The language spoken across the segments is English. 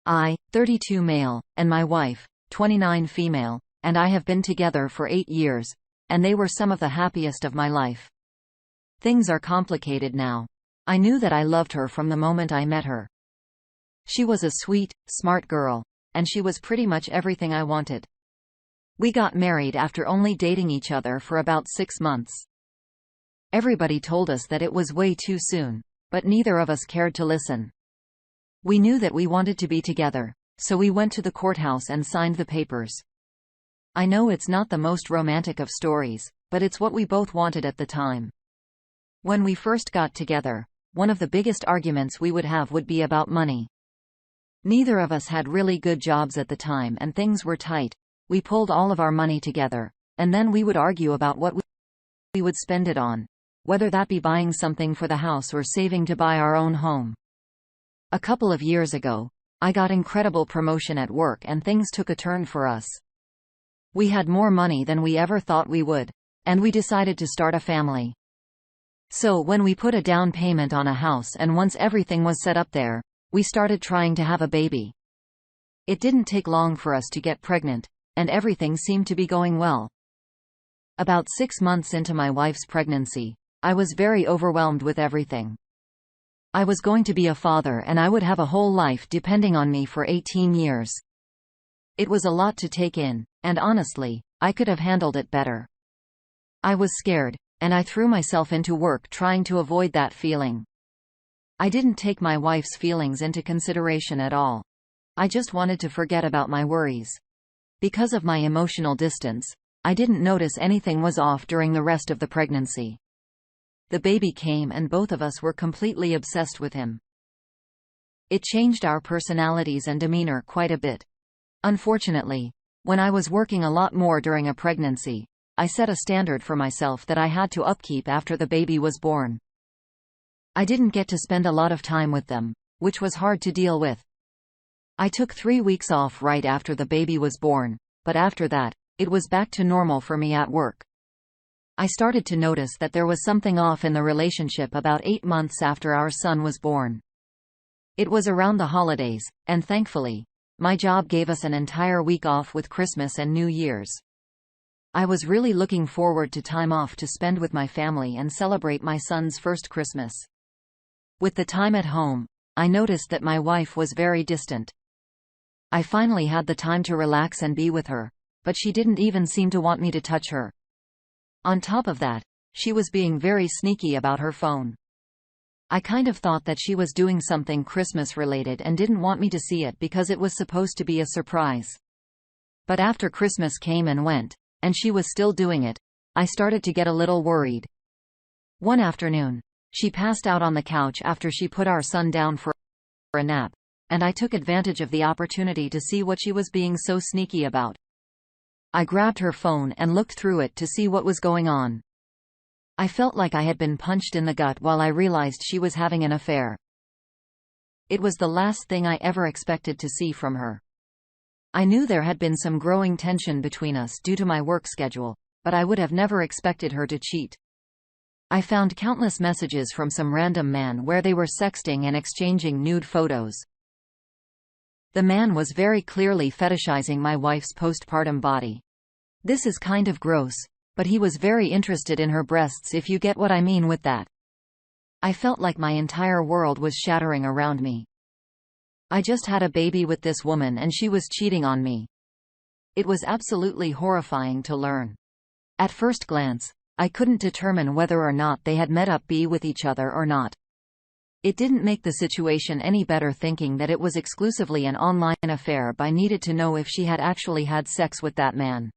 I, 32 male, and my wife, 29 female, and I have been together for 8 years, and they were some of the happiest of my life. Things are complicated now. I knew that I loved her from the moment I met her. She was a sweet, smart girl, and she was pretty much everything I wanted. We got married after only dating each other for about 6 months. Everybody told us that it was way too soon, but neither of us cared to listen. We knew that we wanted to be together, so we went to the courthouse and signed the papers. I know it's not the most romantic of stories, but it's what we both wanted at the time. When we first got together, one of the biggest arguments we would have would be about money. Neither of us had really good jobs at the time and things were tight. We pulled all of our money together, and then we would argue about what we would spend it on, whether that be buying something for the house or saving to buy our own home. A couple of years ago, I got incredible promotion at work and things took a turn for us. We had more money than we ever thought we would, and we decided to start a family. So when we put a down payment on a house and once everything was set up there, we started trying to have a baby. It didn't take long for us to get pregnant, and everything seemed to be going well. About 6 months into my wife's pregnancy, I was very overwhelmed with everything. I was going to be a father and I would have a whole life depending on me for 18 years. It was a lot to take in, and honestly, I could have handled it better. I was scared, and I threw myself into work trying to avoid that feeling. I didn't take my wife's feelings into consideration at all. I just wanted to forget about my worries. Because of my emotional distance, I didn't notice anything was off during the rest of the pregnancy. The baby came and both of us were completely obsessed with him. It changed our personalities and demeanor quite a bit. Unfortunately, when I was working a lot more during a pregnancy, I set a standard for myself that I had to upkeep after the baby was born. I didn't get to spend a lot of time with them, which was hard to deal with. I took 3 weeks off right after the baby was born, but after that, it was back to normal for me at work. I started to notice that there was something off in the relationship about 8 months after our son was born. It was around the holidays, and thankfully, my job gave us an entire week off with Christmas and New Year's. I was really looking forward to time off to spend with my family and celebrate my son's first Christmas. With the time at home, I noticed that my wife was very distant. I finally had the time to relax and be with her, but she didn't even seem to want me to touch her. On top of that, she was being very sneaky about her phone. I kind of thought that she was doing something Christmas-related and didn't want me to see it because it was supposed to be a surprise. But after Christmas came and went, and she was still doing it, I started to get a little worried. One afternoon, she passed out on the couch after she put our son down for a nap, and I took advantage of the opportunity to see what she was being so sneaky about. I grabbed her phone and looked through it to see what was going on. I felt like I had been punched in the gut while I realized she was having an affair. It was the last thing I ever expected to see from her. I knew there had been some growing tension between us due to my work schedule, but I would have never expected her to cheat. I found countless messages from some random man where they were sexting and exchanging nude photos. The man was very clearly fetishizing my wife's postpartum body. This is kind of gross, but he was very interested in her breasts, if you get what I mean with that. I felt like my entire world was shattering around me. I just had a baby with this woman and she was cheating on me. It was absolutely horrifying to learn. At first glance, I couldn't determine whether or not they had met up with each other or not. It didn't make the situation any better thinking that it was exclusively an online affair, but I needed to know if she had actually had sex with that man.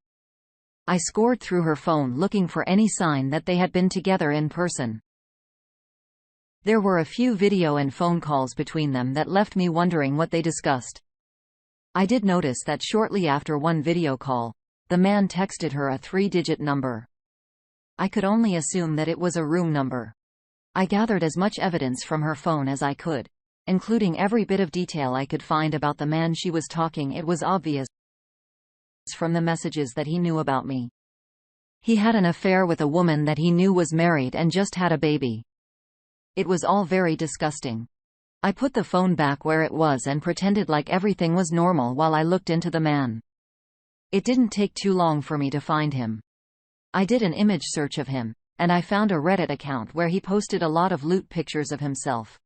I scored through her phone looking for any sign that they had been together in person. There were a few video and phone calls between them that left me wondering what they discussed. I did notice that shortly after one video call, the man texted her a 3-digit number. I could only assume that it was a room number. I gathered as much evidence from her phone as I could, including every bit of detail I could find about the man she was talking. It was obvious from the messages that he knew about me. He had an affair with a woman that he knew was married and just had a baby. It was all very disgusting. I put the phone back where it was and pretended like everything was normal while I looked into the man. It didn't take too long for me to find him. I did an image search of him, and I found a Reddit account where he posted a lot of lewd pictures of himself.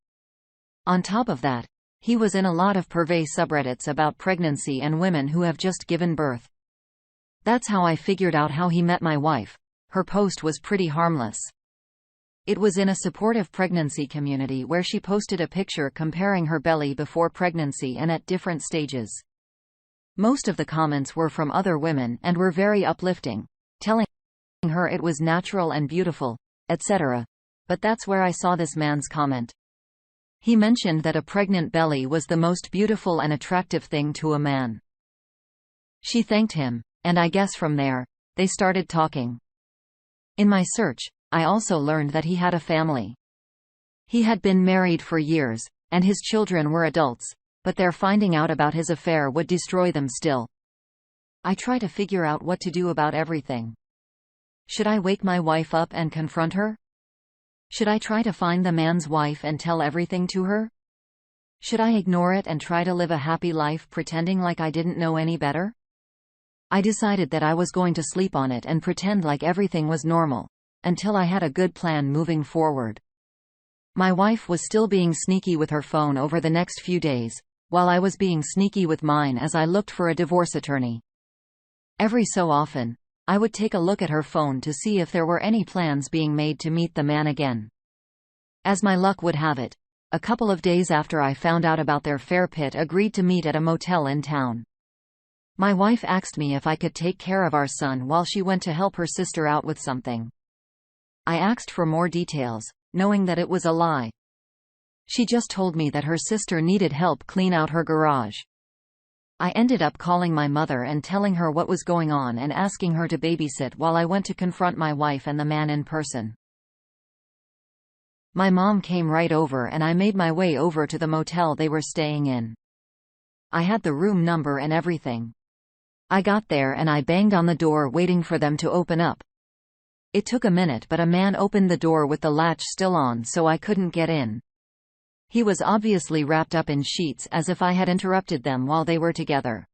On top of that, he was in a lot of pervy subreddits about pregnancy and women who have just given birth. That's how I figured out how he met my wife. Her post was pretty harmless. It was in a supportive pregnancy community where she posted a picture comparing her belly before pregnancy and at different stages. Most of the comments were from other women and were very uplifting, telling her it was natural and beautiful, etc. But that's where I saw this man's comment. He mentioned that a pregnant belly was the most beautiful and attractive thing to a man. She thanked him, and I guess from there, they started talking. In my search, I also learned that he had a family. He had been married for years, and his children were adults, but their finding out about his affair would destroy them still. I try to figure out what to do about everything. Should I wake my wife up and confront her? Should I try to find the man's wife and tell everything to her? Should I ignore it and try to live a happy life pretending like I didn't know any better? I decided that I was going to sleep on it and pretend like everything was normal, until I had a good plan moving forward. My wife was still being sneaky with her phone over the next few days, while I was being sneaky with mine as I looked for a divorce attorney. Every so often, I would take a look at her phone to see if there were any plans being made to meet the man again. As my luck would have it, a couple of days after I found out about their affair, Pitt agreed to meet at a motel in town. My wife asked me if I could take care of our son while she went to help her sister out with something. I asked for more details, knowing that it was a lie. She just told me that her sister needed help clean out her garage. I ended up calling my mother and telling her what was going on and asking her to babysit while I went to confront my wife and the man in person. My mom came right over and I made my way over to the motel they were staying in. I had the room number and everything. I got there and I banged on the door waiting for them to open up. It took a minute, but a man opened the door with the latch still on, so I couldn't get in. He was obviously wrapped up in sheets as if I had interrupted them while they were together.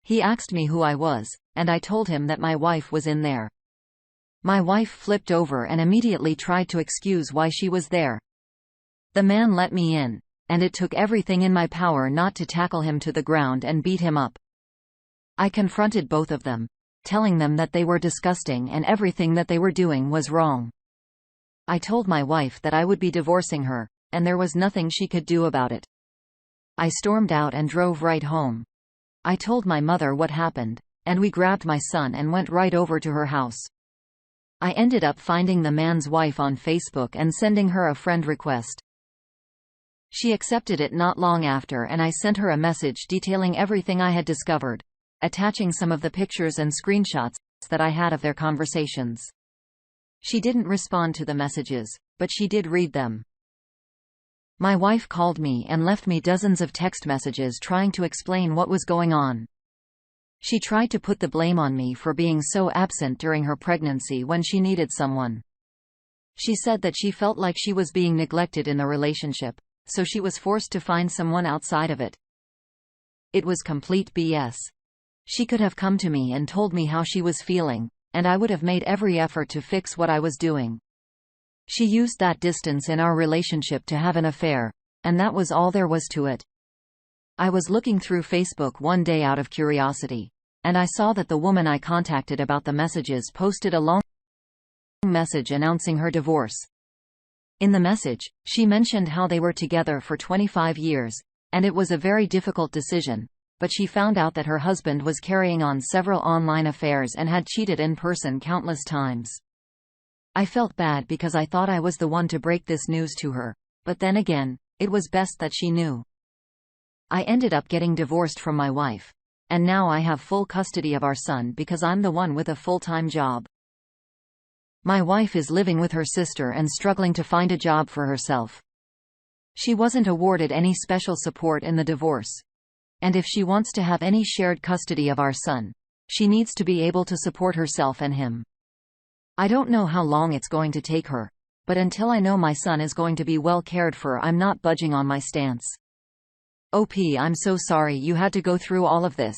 He asked me who I was, and I told him that my wife was in there. My wife flipped over and immediately tried to excuse why she was there. The man let me in, and it took everything in my power not to tackle him to the ground and beat him up. I confronted both of them, telling them that they were disgusting and everything that they were doing was wrong. I told my wife that I would be divorcing her, and there was nothing she could do about it. I stormed out and drove right home. I told my mother what happened, and we grabbed my son and went right over to her house. I ended up finding the man's wife on Facebook and sending her a friend request. She accepted it not long after, and I sent her a message detailing everything I had discovered, attaching some of the pictures and screenshots that I had of their conversations. She didn't respond to the messages, but she did read them. My wife called me and left me dozens of text messages trying to explain what was going on. She tried to put the blame on me for being so absent during her pregnancy when she needed someone. She said that she felt like she was being neglected in the relationship, so she was forced to find someone outside of it. It was complete BS. She could have come to me and told me how she was feeling, and I would have made every effort to fix what I was doing. She used that distance in our relationship to have an affair, and that was all there was to it. I was looking through Facebook one day out of curiosity, and I saw that the woman I contacted about the messages posted a long message announcing her divorce. In the message, she mentioned how they were together for 25 years, and it was a very difficult decision, but she found out that her husband was carrying on several online affairs and had cheated in person countless times. I felt bad because I thought I was the one to break this news to her, but then again, it was best that she knew. I ended up getting divorced from my wife, and now I have full custody of our son because I'm the one with a full-time job. My wife is living with her sister and struggling to find a job for herself. She wasn't awarded any special support in the divorce. And if she wants to have any shared custody of our son, she needs to be able to support herself and him. I don't know how long it's going to take her, But until I know my son is going to be well cared for, I'm not budging on my stance. I'm so sorry you had to go through all of this.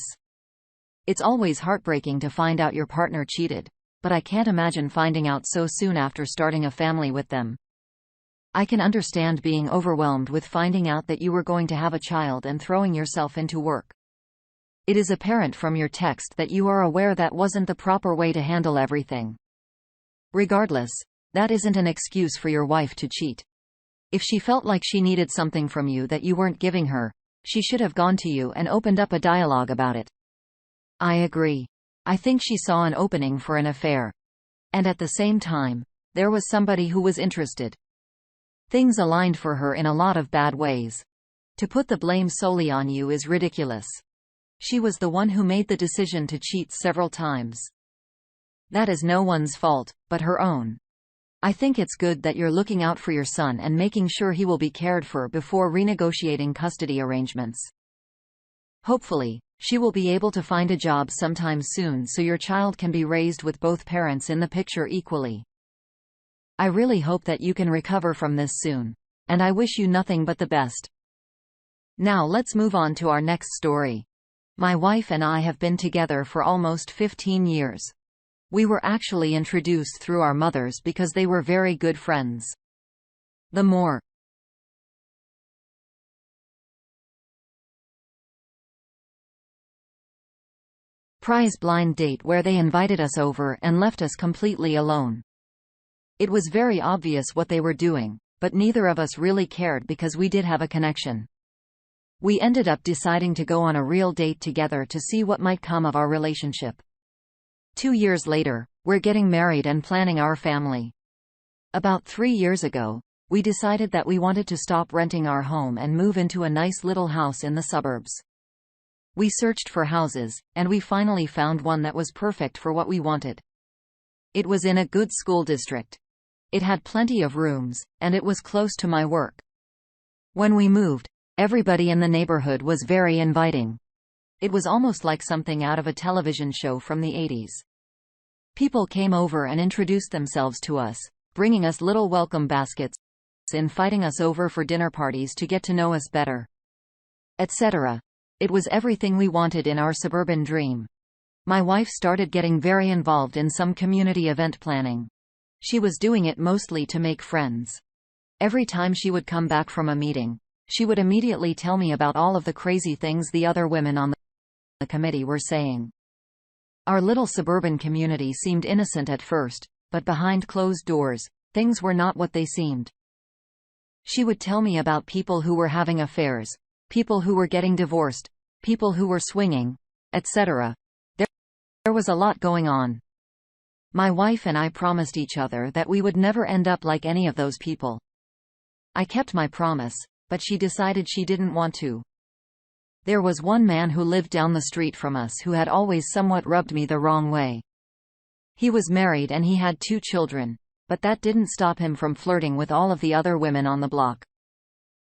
It's always heartbreaking to find out your partner cheated, but I can't imagine finding out so soon after starting a family with them. I can understand being overwhelmed with finding out that you were going to have a child and throwing yourself into work. It is apparent from your text that you are aware that wasn't the proper way to handle everything. Regardless, that isn't an excuse for your wife to cheat. If she felt like she needed something from you that you weren't giving her, she should have gone to you and opened up a dialogue about it. I agree. I think she saw an opening for an affair. And at the same time, there was somebody who was interested. Things aligned for her in a lot of bad ways. To put the blame solely on you is ridiculous. She was the one who made the decision to cheat several times. That is no one's fault, but her own. I think it's good that you're looking out for your son and making sure he will be cared for before renegotiating custody arrangements. Hopefully, she will be able to find a job sometime soon so your child can be raised with both parents in the picture equally. I really hope that you can recover from this soon, and I wish you nothing but the best. Now let's move on to our next story. My wife and I have been together for almost 15 years. We were actually introduced through our mothers because they were very good friends. The more prize blind date where they invited us over and left us completely alone. It was very obvious what they were doing, but neither of us really cared because we did have a connection. We ended up deciding to go on a real date together to see what might come of our relationship. 2 years later, we're getting married and planning our family. About 3 years ago, we decided that we wanted to stop renting our home and move into a nice little house in the suburbs. We searched for houses, and we finally found one that was perfect for what we wanted. It was in a good school district. It had plenty of rooms, and it was close to my work. When we moved, everybody in the neighborhood was very inviting. It was almost like something out of a television show from the 80s. People came over and introduced themselves to us, bringing us little welcome baskets, inviting us over for dinner parties to get to know us better, etc. It was everything we wanted in our suburban dream. My wife started getting very involved in some community event planning. She was doing it mostly to make friends. Every time she would come back from a meeting, she would immediately tell me about all of the crazy things the other women on the committee were saying. Our little suburban community seemed innocent at first, but behind closed doors, things were not what they seemed. She would tell me about people who were having affairs, people who were getting divorced, people who were swinging, etc. There was a lot going on. My wife and I promised each other that we would never end up like any of those people. I kept my promise, but she decided she didn't want to. There was one man who lived down the street from us who had always somewhat rubbed me the wrong way. He was married and he had 2 children, but that didn't stop him from flirting with all of the other women on the block.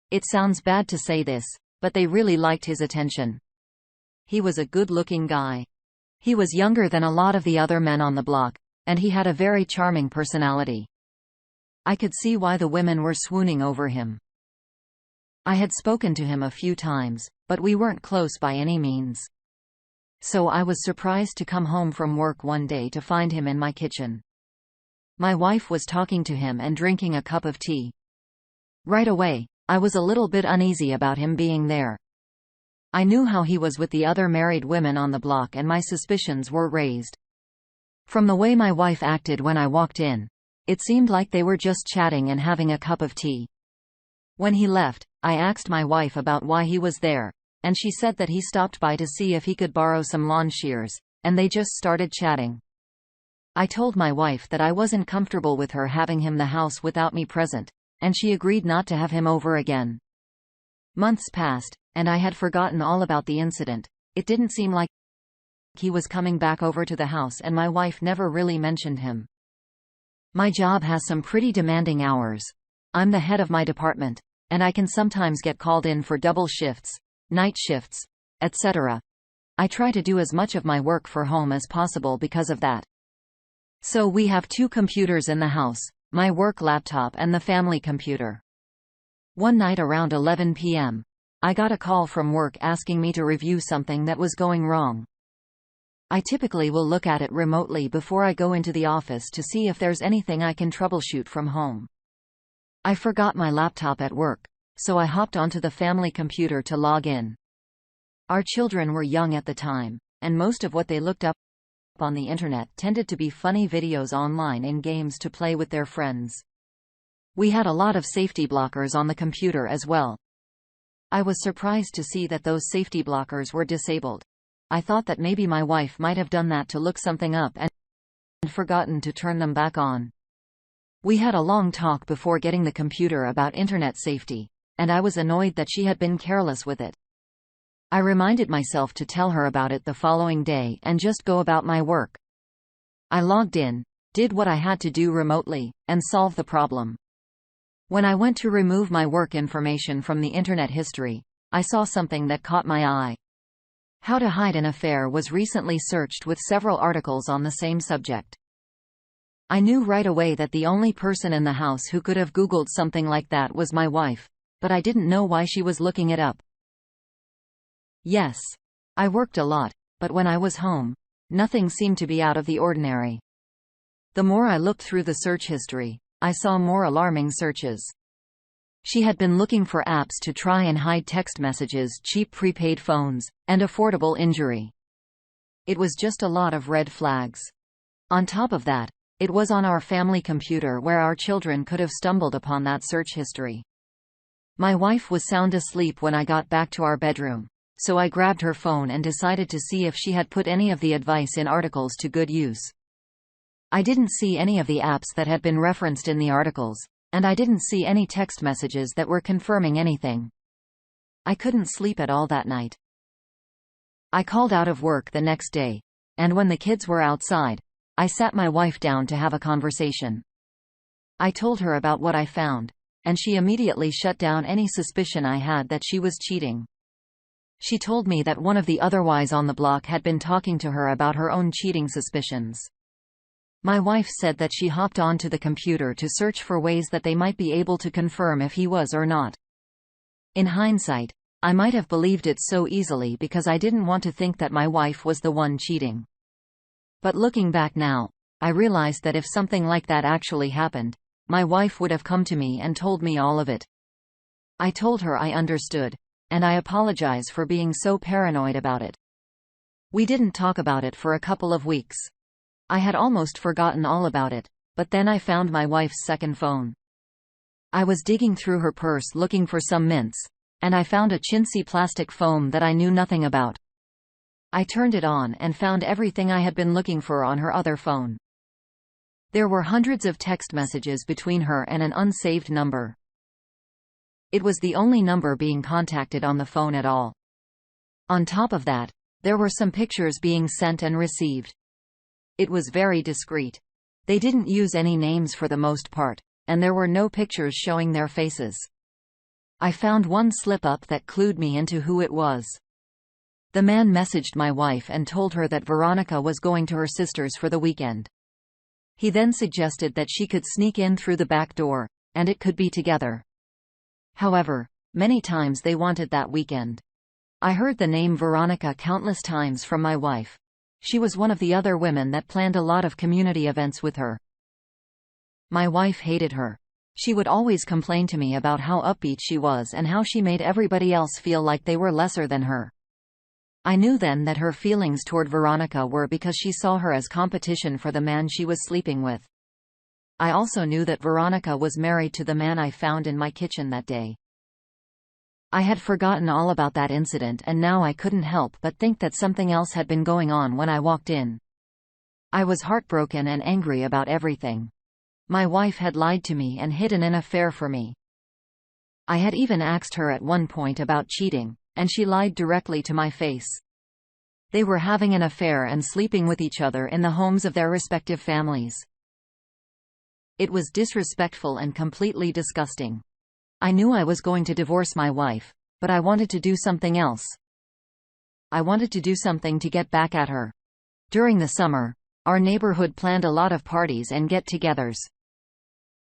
It sounds bad to say this, but they really liked his attention. He was a good-looking guy. He was younger than a lot of the other men on the block, and he had a very charming personality. I could see why the women were swooning over him. I had spoken to him a few times, but we weren't close by any means. So I was surprised to come home from work one day to find him in my kitchen. My wife was talking to him and drinking a cup of tea. Right away, I was a little bit uneasy about him being there. I knew how he was with the other married women on the block and my suspicions were raised. From the way my wife acted when I walked in, it seemed like they were just chatting and having a cup of tea. When he left, I asked my wife about why he was there, and she said that he stopped by to see if he could borrow some lawn shears, and they just started chatting. I told my wife that I wasn't comfortable with her having him in the house without me present, and she agreed not to have him over again. Months passed, and I had forgotten all about the incident. It didn't seem like he was coming back over to the house, and my wife never really mentioned him. My job has some pretty demanding hours. I'm the head of my department, and I can sometimes get called in for double shifts, night shifts, etc. I try to do as much of my work for home as possible because of that. So we have 2 computers in the house, my work laptop and the family computer. One night around 11 p.m., I got a call from work asking me to review something that was going wrong. I typically will look at it remotely before I go into the office to see if there's anything I can troubleshoot from home. I forgot my laptop at work, so I hopped onto the family computer to log in. Our children were young at the time, and most of what they looked up on the internet tended to be funny videos online and games to play with their friends. We had a lot of safety blockers on the computer as well. I was surprised to see that those safety blockers were disabled. I thought that maybe my wife might have done that to look something up and forgotten to turn them back on. We had a long talk before getting the computer about internet safety, and I was annoyed that she had been careless with it. I reminded myself to tell her about it the following day and just go about my work. I logged in, did what I had to do remotely, and solved the problem. When I went to remove my work information from the internet history, I saw something that caught my eye. How to hide an affair was recently searched with several articles on the same subject. I knew right away that the only person in the house who could have Googled something like that was my wife, but I didn't know why she was looking it up. Yes, I worked a lot, but when I was home, nothing seemed to be out of the ordinary. The more I looked through the search history, I saw more alarming searches. She had been looking for apps to try and hide text messages, cheap prepaid phones, and affordable injury. It was just a lot of red flags. On top of that, it was on our family computer where our children could have stumbled upon that search history. My wife was sound asleep when I got back to our bedroom, so I grabbed her phone and decided to see if she had put any of the advice in articles to good use. I didn't see any of the apps that had been referenced in the articles, and I didn't see any text messages that were confirming anything. I couldn't sleep at all that night. I called out of work the next day, and when the kids were outside, I sat my wife down to have a conversation. I told her about what I found, and she immediately shut down any suspicion I had that she was cheating. She told me that one of the otherwise on the block had been talking to her about her own cheating suspicions. My wife said that she hopped onto the computer to search for ways that they might be able to confirm if he was or not. In hindsight, I might have believed it so easily because I didn't want to think that my wife was the one cheating. But looking back now, I realized that if something like that actually happened, my wife would have come to me and told me all of it. I told her I understood, and I apologize for being so paranoid about it. We didn't talk about it for a couple of weeks. I had almost forgotten all about it, but then I found my wife's second phone. I was digging through her purse looking for some mints, and I found a chintzy plastic foam that I knew nothing about. I turned it on and found everything I had been looking for on her other phone. There were hundreds of text messages between her and an unsaved number. It was the only number being contacted on the phone at all. On top of that, there were some pictures being sent and received. It was very discreet. They didn't use any names for the most part, and there were no pictures showing their faces. I found one slip-up that clued me into who it was. The man messaged my wife and told her that Veronica was going to her sister's for the weekend. He then suggested that she could sneak in through the back door, and it could be together. However, many times they wanted that weekend. I heard the name Veronica countless times from my wife. She was one of the other women that planned a lot of community events with her. My wife hated her. She would always complain to me about how upbeat she was and how she made everybody else feel like they were lesser than her. I knew then that her feelings toward Veronica were because she saw her as competition for the man she was sleeping with. I also knew that Veronica was married to the man I found in my kitchen that day. I had forgotten all about that incident and now I couldn't help but think that something else had been going on when I walked in. I was heartbroken and angry about everything. My wife had lied to me and hidden an affair for me. I had even asked her at one point about cheating, and she lied directly to my face. They were having an affair and sleeping with each other in the homes of their respective families. It was disrespectful and completely disgusting. I knew I was going to divorce my wife, but I wanted to do something else. I wanted to do something to get back at her. During the summer, our neighborhood planned a lot of parties and get-togethers.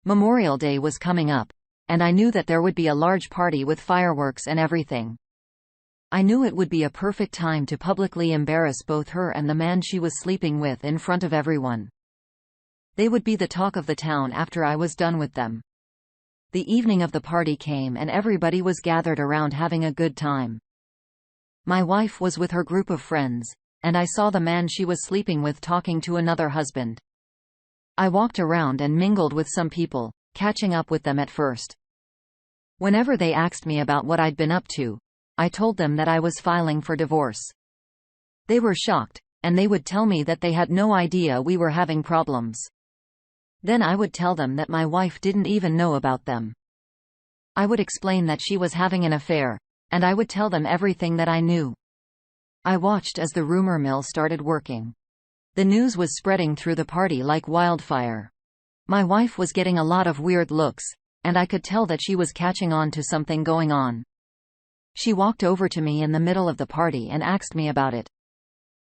Memorial Day was coming up, and I knew that there would be a large party with fireworks and everything. I knew it would be a perfect time to publicly embarrass both her and the man she was sleeping with in front of everyone. They would be the talk of the town after I was done with them. The evening of the party came and everybody was gathered around having a good time. My wife was with her group of friends, and I saw the man she was sleeping with talking to another husband. I walked around and mingled with some people, catching up with them at first. Whenever they asked me about what I'd been up to, I told them that I was filing for divorce. They were shocked, and they would tell me that they had no idea we were having problems. Then I would tell them that my wife didn't even know about them. I would explain that she was having an affair, and I would tell them everything that I knew. I watched as the rumor mill started working. The news was spreading through the party like wildfire. My wife was getting a lot of weird looks, and I could tell that she was catching on to something going on. She walked over to me in the middle of the party and asked me about it.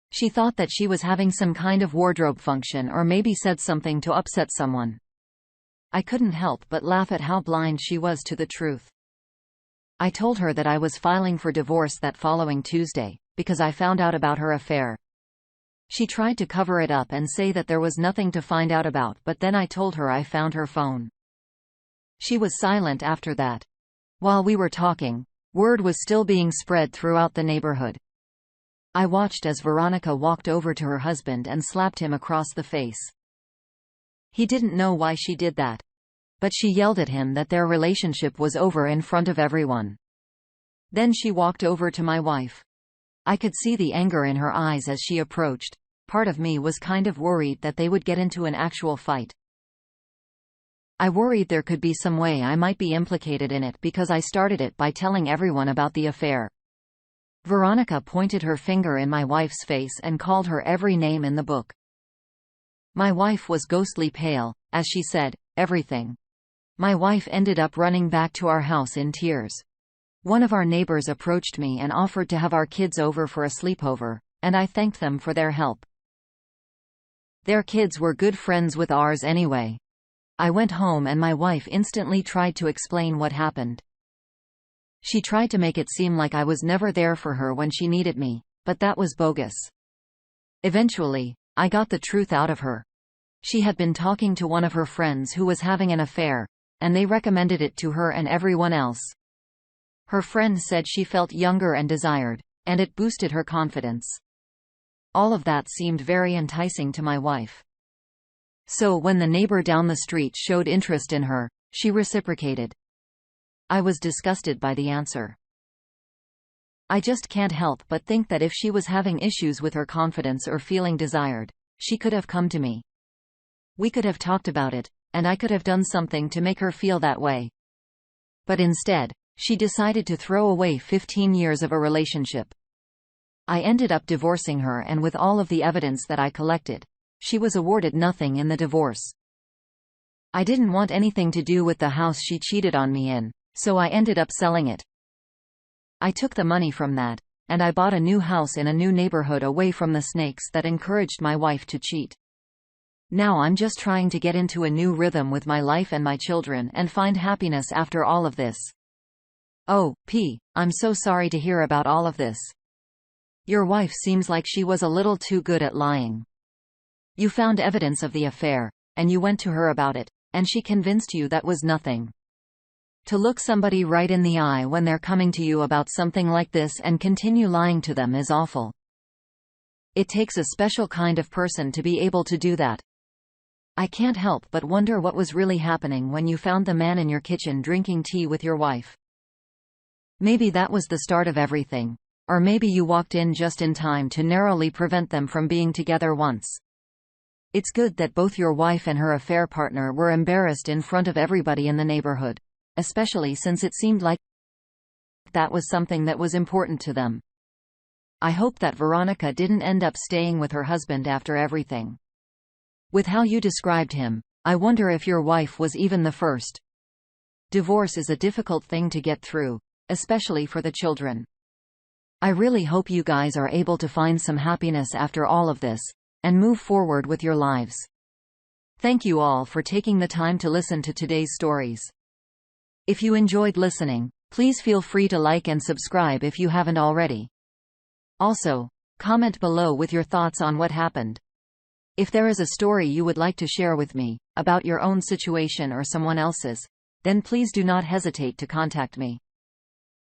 She thought that she was having some kind of wardrobe function or maybe said something to upset someone. I couldn't help but laugh at how blind she was to the truth. I told her that I was filing for divorce that following Tuesday, because I found out about her affair. She tried to cover it up and say that there was nothing to find out about, but then I told her I found her phone. She was silent after that. While we were talking, word was still being spread throughout the neighborhood. I watched as Veronica walked over to her husband and slapped him across the face. He didn't know why she did that, but she yelled at him that their relationship was over in front of everyone. Then she walked over to my wife. I could see the anger in her eyes as she approached. Part of me was kind of worried that they would get into an actual fight. I worried there could be some way I might be implicated in it because I started it by telling everyone about the affair. Veronica pointed her finger in my wife's face and called her every name in the book. My wife was ghostly pale, as she said, everything. My wife ended up running back to our house in tears. One of our neighbors approached me and offered to have our kids over for a sleepover, and I thanked them for their help. Their kids were good friends with ours anyway. I went home and my wife instantly tried to explain what happened. She tried to make it seem like I was never there for her when she needed me, but that was bogus. Eventually, I got the truth out of her. She had been talking to one of her friends who was having an affair, and they recommended it to her and everyone else. Her friend said she felt younger and desired, and it boosted her confidence. All of that seemed very enticing to my wife. So when the neighbor down the street showed interest in her, she reciprocated. I was disgusted by the answer. I just can't help but think that if she was having issues with her confidence or feeling desired, she could have come to me. We could have talked about it, and I could have done something to make her feel that way. But instead, she decided to throw away 15 years of a relationship. I ended up divorcing her, and with all of the evidence that I collected, she was awarded nothing in the divorce. I didn't want anything to do with the house she cheated on me in, so I ended up selling it. I took the money from that, and I bought a new house in a new neighborhood away from the snakes that encouraged my wife to cheat. Now I'm just trying to get into a new rhythm with my life and my children and find happiness after all of this. Oh, P, I'm so sorry to hear about all of this. Your wife seems like she was a little too good at lying. You found evidence of the affair, and you went to her about it, and she convinced you that was nothing. To look somebody right in the eye when they're coming to you about something like this and continue lying to them is awful. It takes a special kind of person to be able to do that. I can't help but wonder what was really happening when you found the man in your kitchen drinking tea with your wife. Maybe that was the start of everything, or maybe you walked in just in time to narrowly prevent them from being together once. It's good that both your wife and her affair partner were embarrassed in front of everybody in the neighborhood, especially since it seemed like that was something that was important to them. I hope that Veronica didn't end up staying with her husband after everything. With how you described him, I wonder if your wife was even the first. Divorce is a difficult thing to get through, especially for the children. I really hope you guys are able to find some happiness after all of this, and move forward with your lives. Thank you all for taking the time to listen to today's stories. If you enjoyed listening, please feel free to like and subscribe if you haven't already. Also, comment below with your thoughts on what happened. If there is a story you would like to share with me, about your own situation or someone else's, then please do not hesitate to contact me.